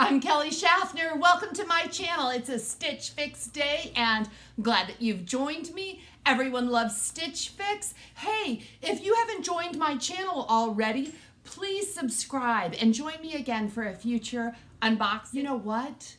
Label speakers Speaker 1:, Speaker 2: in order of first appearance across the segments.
Speaker 1: I'm Kelly Schaffner. Welcome to my channel. It's a Stitch Fix day and I'm glad that you've joined me. Everyone loves Stitch Fix. Hey, if you haven't joined my channel already, please subscribe and join me again for a future unboxing. You know what?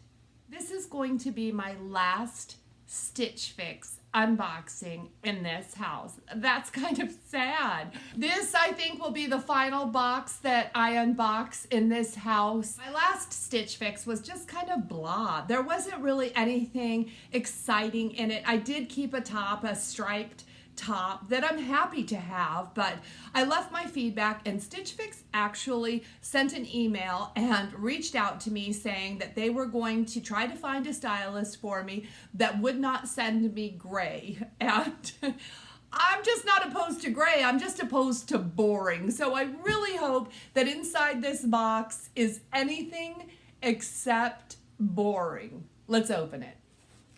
Speaker 1: This is going to be my last Stitch Fix unboxing in this house. That's kind of sad. This, I think, will be the final box that I unbox in this house. My last Stitch Fix was just kind of blah. There wasn't really anything exciting in it. I did keep a top, a striped top that I'm happy to have, but I left my feedback and Stitch Fix actually sent an email and reached out to me saying that they were going to try to find a stylist for me that would not send me gray. And I'm just not opposed to gray, I'm just opposed to boring. So I really hope that inside this box is anything except boring. Let's open it.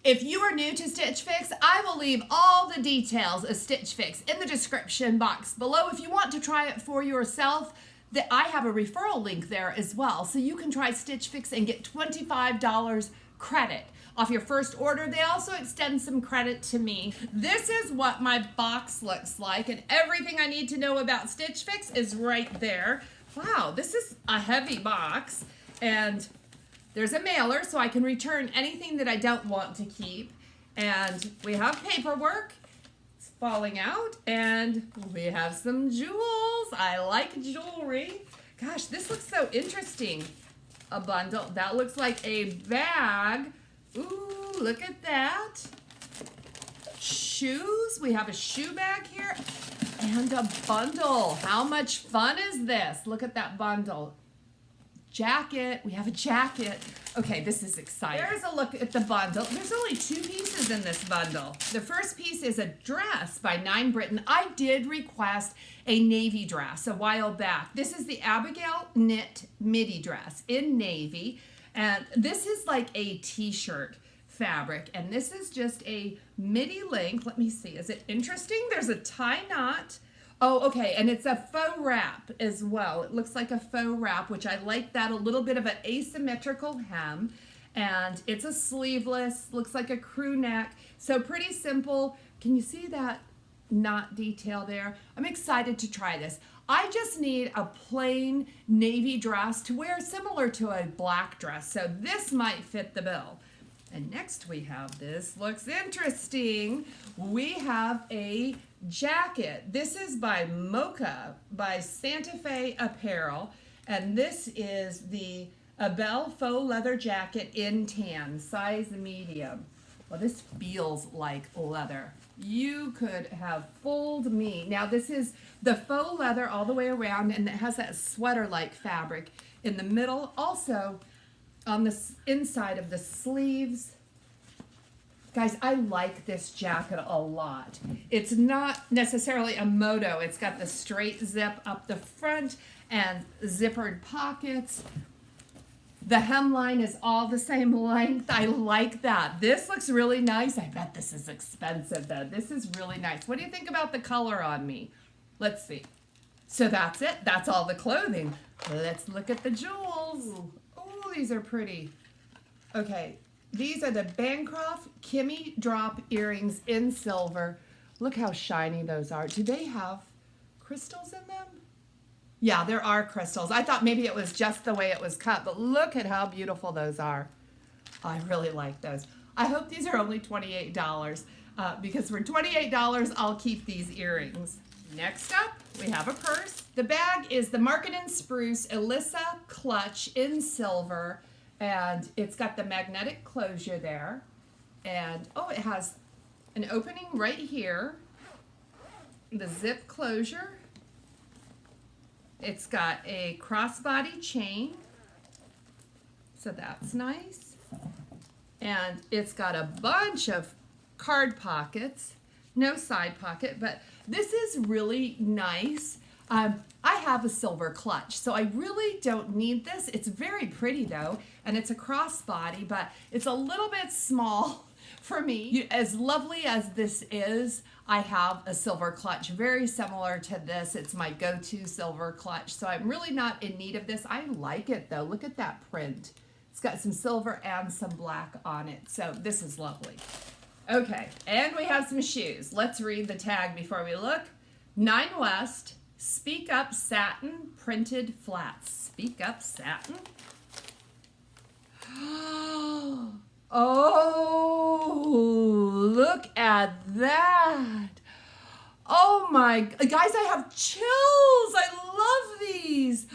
Speaker 1: If you are new to Stitch Fix, I will leave all the details of Stitch Fix in the description box below. If you want to try it for yourself, I have a referral link there as well. So you can try Stitch Fix and get $25 credit off your first order. They also extend some credit to me. This is what my box looks like, and everything I need to know about Stitch Fix is right there. Wow, this is a heavy box, and there's a mailer so I can return anything that I don't want to keep. And we have paperwork. It's falling out. And we have some jewels. I like jewelry. Gosh, this looks so interesting. A bundle. That looks like a bag. Ooh, look at that. Shoes. We have a shoe bag here. And a bundle. How much fun is this? Look at that bundle. Jacket. We have a jacket. Okay, this is exciting. There's a look at the bundle. There's only two pieces in this bundle. The first piece is a dress by Nine Britain. I did request a navy dress a while back. This is the Abigail knit midi dress in navy. And this is like a t-shirt fabric. And this is just a midi length. Let me see. Is it interesting? There's a tie knot. Oh, okay, and it's a faux wrap as well. It looks like a faux wrap, which I like that, a little bit of an asymmetrical hem. And it's a sleeveless, looks like a crew neck. So pretty simple. Can you see that knot detail there? I'm excited to try this. I just need a plain navy dress to wear similar to a black dress. So this might fit the bill. And next we have, this looks interesting. We have a jacket. This is by Moca, by Santa Fe Apparel. And this is the Abell faux leather jacket in tan, size medium. Well, this feels like leather. You could have fooled me. Now this is the faux leather all the way around, and it has that sweater-like fabric in the middle. Also, on the inside of the sleeves. Guys, I like this jacket a lot. It's not necessarily a moto. It's got the straight zip up the front and zippered pockets. The hemline is all the same length. I like that. This looks really nice. I bet this is expensive though. This is really nice. What do you think about the color on me? Let's see. So that's it. That's all the clothing. Let's look at the jewels. Oh, these are pretty. Okay, these are the Bancroft Kimmie drop earrings in silver. Look how shiny those are. Do they have crystals in them? Yeah, there are crystals. I thought maybe it was just the way it was cut, but look at how beautiful those are. I really like those. I hope these are only $28 because for $28, I'll keep these earrings. Next up, we have a purse. The bag is the Market & Spruce Elissa clutch in silver, and it's got the magnetic closure there. And oh, it has an opening right here, the zip closure. It's got a crossbody chain, so that's nice. And it's got a bunch of card pockets, no side pocket, but this is really nice. I have a silver clutch, so I really don't need this. It's very pretty though, and it's a crossbody, but it's a little bit small for me. As lovely as this is, I have a silver clutch very similar to this. It's my go-to silver clutch, so I'm really not in need of this. I like it though. Look at that print. It's got some silver and some black on it. So this is lovely. Okay, and we have some shoes. Let's read the tag before we look. 9 West, Speak Up Satin Printed Flats. Speak Up Satin? Oh, look at that. Oh my, guys, I have chills. I love these.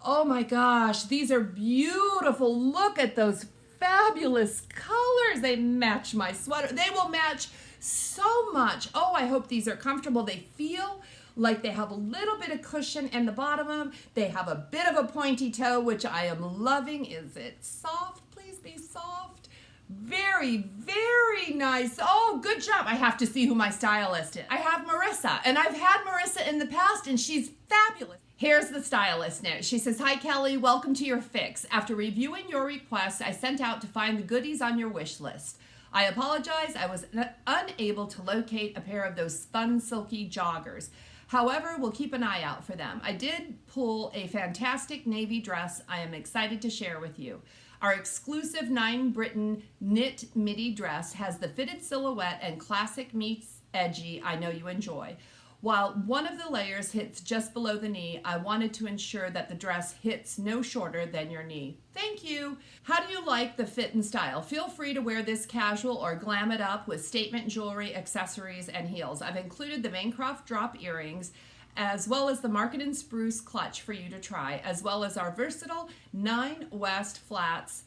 Speaker 1: Oh my gosh, these are beautiful. Look at those fabulous colors. They match my sweater. They will match so much. Oh, I hope these are comfortable. They feel like they have a little bit of cushion in the bottom of them. They have a bit of a pointy toe, which I am loving. Is it soft? Please be soft. Very, very nice. Oh, good job. I have to see who my stylist is. I have Marissa, and I've had Marissa in the past, and she's fabulous. Here's the stylist note. She says, "Hi, Kelly. Welcome to your fix. After reviewing your request, I sent out to find the goodies on your wish list. I apologize. I was unable to locate a pair of those spun silky joggers. However, we'll keep an eye out for them. I did pull a fantastic navy dress I am excited to share with you. Our exclusive 9 Britain knit midi dress has the fitted silhouette and classic meets edgy I know you enjoy. While one of the layers hits just below the knee, I wanted to ensure that the dress hits no shorter than your knee. Thank you. How do you like the fit and style? Feel free to wear this casual or glam it up with statement jewelry, accessories, and heels. I've included the Bancroft drop earrings as well as the Market and Spruce clutch for you to try, as well as our versatile 9 West flats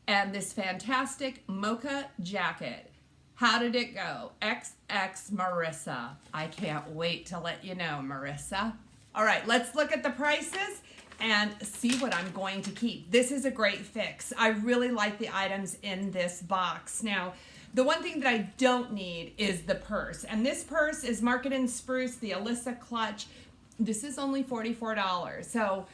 Speaker 1: and this fantastic Moca jacket. How did it go? XX Marissa." I can't wait to let you know, Marissa. All right, let's look at the prices and see what I'm going to keep. This is a great fix. I really like the items in this box. Now, the one thing that I don't need is the purse. And this purse is Market and Spruce, the Alyssa clutch. This is only $44. So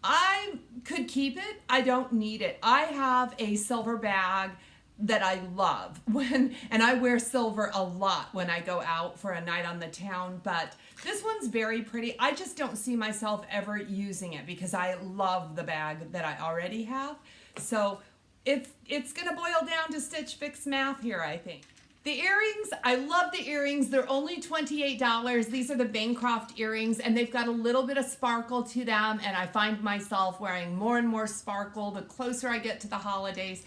Speaker 1: I could keep it. I don't need it. I have a silver bag that I love and I wear silver a lot when I go out for a night on the town, but this one's very pretty. I just don't see myself ever using it because I love the bag that I already have. So it's gonna boil down to Stitch Fix math here, I think. The earrings, I love the earrings. They're only $28. These are the Bancroft earrings, and they've got a little bit of sparkle to them, and I find myself wearing more and more sparkle the closer I get to the holidays.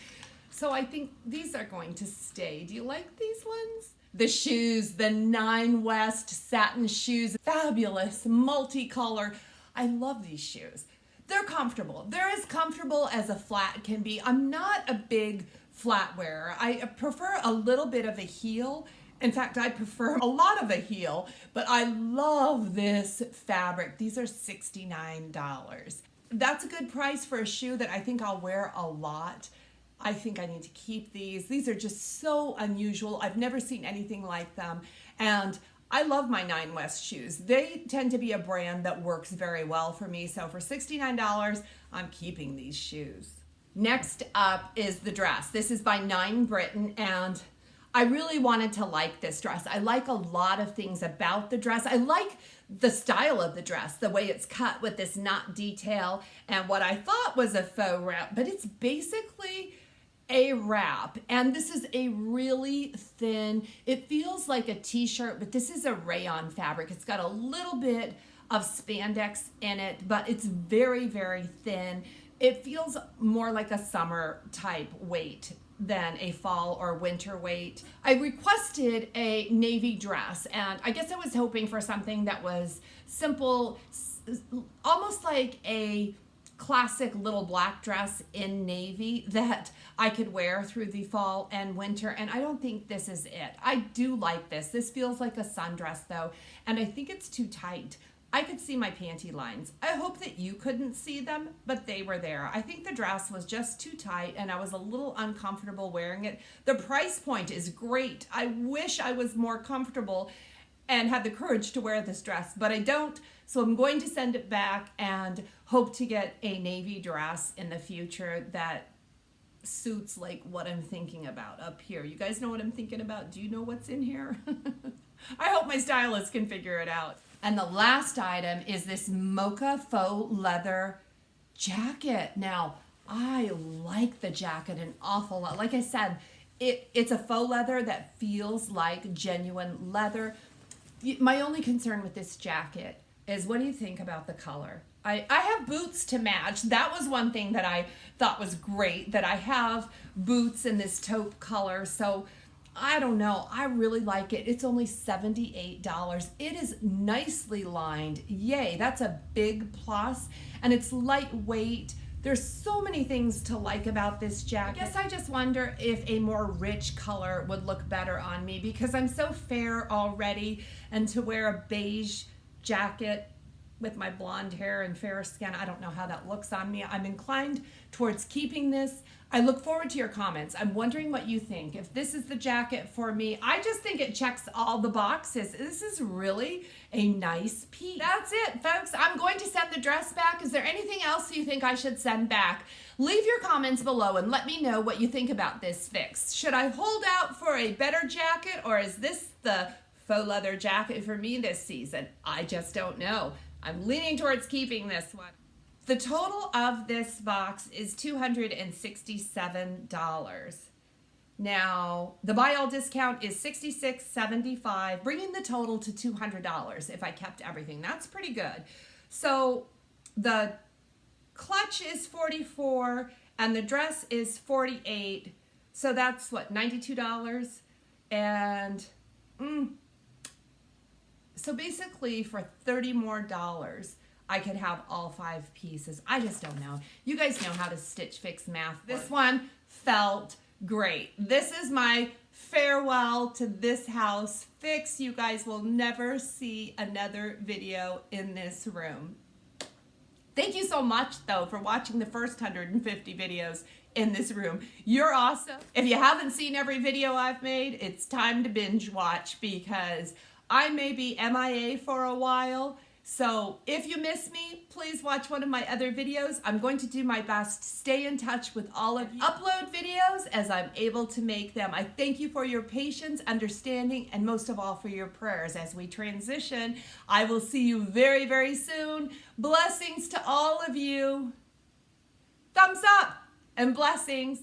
Speaker 1: So I think these are going to stay. Do you like these ones? The shoes, the 9 West satin shoes, fabulous, multicolor. I love these shoes. They're comfortable. They're as comfortable as a flat can be. I'm not a big flat wearer. I prefer a little bit of a heel. In fact, I prefer a lot of a heel, but I love this fabric. These are $69. That's a good price for a shoe that I think I'll wear a lot. I think I need to keep these. These are just so unusual. I've never seen anything like them. And I love my 9 West shoes. They tend to be a brand that works very well for me. So for $69, I'm keeping these shoes. Next up is the dress. This is by 9 Britain, and I really wanted to like this dress. I like a lot of things about the dress. I like the style of the dress, the way it's cut with this knot detail and what I thought was a faux wrap, but it's basically a wrap. And this is a really thin, it feels like a t-shirt, but this is a rayon fabric. It's got a little bit of spandex in it, but it's very, very thin. It feels more like a summer type weight than a fall or winter weight. I requested a navy dress, and I guess I was hoping for something that was simple, almost like a classic little black dress in navy that I could wear through the fall and winter, and I don't think this is it. I do like this. This feels like a sundress though, and I think it's too tight. I could see my panty lines. I hope that you couldn't see them, but they were there. I think the dress was just too tight and I was a little uncomfortable wearing it. The price point is great. I wish I was more comfortable and had the courage to wear this dress, but I don't. So I'm going to send it back and hope to get a navy dress in the future that suits like what I'm thinking about up here. You guys know what I'm thinking about? Do you know what's in here? I hope my stylist can figure it out. And the last item is this Mocha faux leather jacket. Now, I like the jacket an awful lot. Like I said, it's a faux leather that feels like genuine leather. My only concern with this jacket is, what do you think about the color? I have boots to match. That was one thing that I thought was great, that I have boots in this taupe color. So I don't know. I really like it. It's only $78. It is nicely lined. Yay, that's a big plus. And it's lightweight. There's so many things to like about this jacket. I guess I just wonder if a more rich color would look better on me, because I'm so fair already, and to wear a beige jacket with my blonde hair and fair skin, I don't know how that looks on me. I'm inclined towards keeping this. I look forward to your comments. I'm wondering what you think. If this is the jacket for me, I just think it checks all the boxes. This is really a nice piece. That's it, folks. I'm going to send the dress back. Is there anything else you think I should send back? Leave your comments below and let me know what you think about this fix. Should I hold out for a better jacket, or is this the faux leather jacket for me this season? I just don't know. I'm leaning towards keeping this one. The total of this box is $267. Now, the buy all discount is $66.75, bringing the total to $200 if I kept everything. That's pretty good. So the clutch is $44 and the dress is $48. So that's what, $92? And so basically for $30 more, I could have all 5 pieces. I just don't know. You guys know how to Stitch Fix math. This one felt great. This is my farewell to this house fix. You guys will never see another video in this room. Thank you so much, though, for watching the first 150 videos in this room. You're awesome. If you haven't seen every video I've made, it's time to binge watch, because I may be MIA for a while. So if you miss me, please watch one of my other videos. I'm going to do my best to stay in touch with all of you. Upload videos as I'm able to make them. I thank you for your patience, understanding, and most of all for your prayers as we transition. I will see you very, very soon. Blessings to all of you. Thumbs up and blessings.